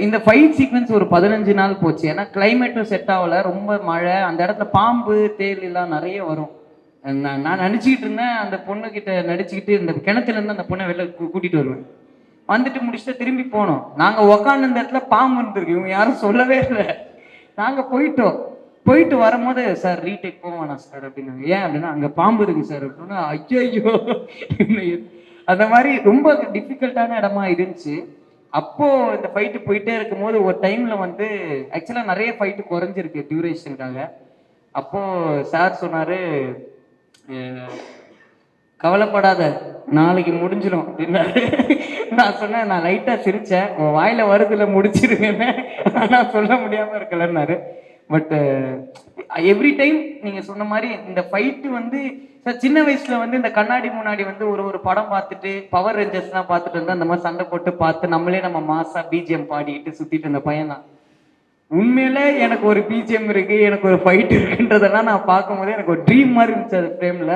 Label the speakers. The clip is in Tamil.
Speaker 1: இந்த ஃபைட் சீக்வன்ஸ் ஒரு 15 நாள் போச்சு. ஏன்னா கிளைமேட்டும் செட் ஆகல. ரொம்ப மழை. அந்த இடத்துல பாம்பு, தேள் எல்லாம் நெறைய வரும். நான் நடிச்சுக்கிட்டு இருந்தேன். அந்த பொண்ணுகிட்ட நடிச்சுக்கிட்டு இந்த கிணத்துல இருந்து அந்த பொண்ணை வெளில கூட்டிட்டு வருவேன். வந்துட்டு முடிச்சுட்டு திரும்பி போனோம். நாங்க உக்காந்து இந்த இடத்துல பாம்பு இருந்திருக்கு. இவங்க யாரும் சொல்லவே இல்ல. நாங்க போயிட்டோம். போயிட்டு வரும்போது, "சார் ரீடேக் போக வேணாம் சார்" அப்படின்னாங்க. "ஏன்?" அப்படின்னா, "அங்க பாம்பு இருக்கு சார்" அப்படின்னா, ஐயையோ! அந்த மாரி ரொம்ப டிஃபிகல்ட்டான இடமா இருந்துச்சு. அப்போ இந்த ஃபைட்டு போயிட்டே இருக்கும்போது, ஒரு டைம்ல வந்து ஆக்சுவலா நெறைய ஃபைட்டு குறைஞ்சிருக்கு டியூரேஷனுக்காக. அப்போ சார் சொன்னாரு, "அ கவலைப்படாத, நாளைக்கு முடிஞ்சிரும்" அப்படின்னாரு. நான் சொன்னேன், நான் லைட்டா சிரிச்சேன். "உன் வாயில வருதுல்ல முடிச்சிருவேன்னு." ஆனா சொல்ல முடியாம இருக்கலன்னாரு. பட் எவ்ரி டைம் நீங்க சொன்ன மாரி இந்த ஃபைட் வந்து சார் சின்ன வயசுல வந்து இந்த கண்ணாடி முன்னாடி வந்து ஒரு ஒரு படம் பார்த்துட்டு, பவர் ரேஞ்சர்ஸ்லாம் பார்த்துட்டு வந்து அந்த மாரி சண்டை போட்டு பார்த்து நம்மளே நம்ம மாஸா பிஜிஎம் பாடிக்கிட்டு சுத்திட்டு இருந்த பையன் தான். உண்மையிலே எனக்கு ஒரு பிஜிஎம் இருக்கு, எனக்கு ஒரு ஃபைட் இருக்குன்றதெல்லாம் நான் பார்க்கும்போதே எனக்கு ஒரு ட்ரீம் மாரி இருந்துச்சு அது ஃப்ரேம்ல.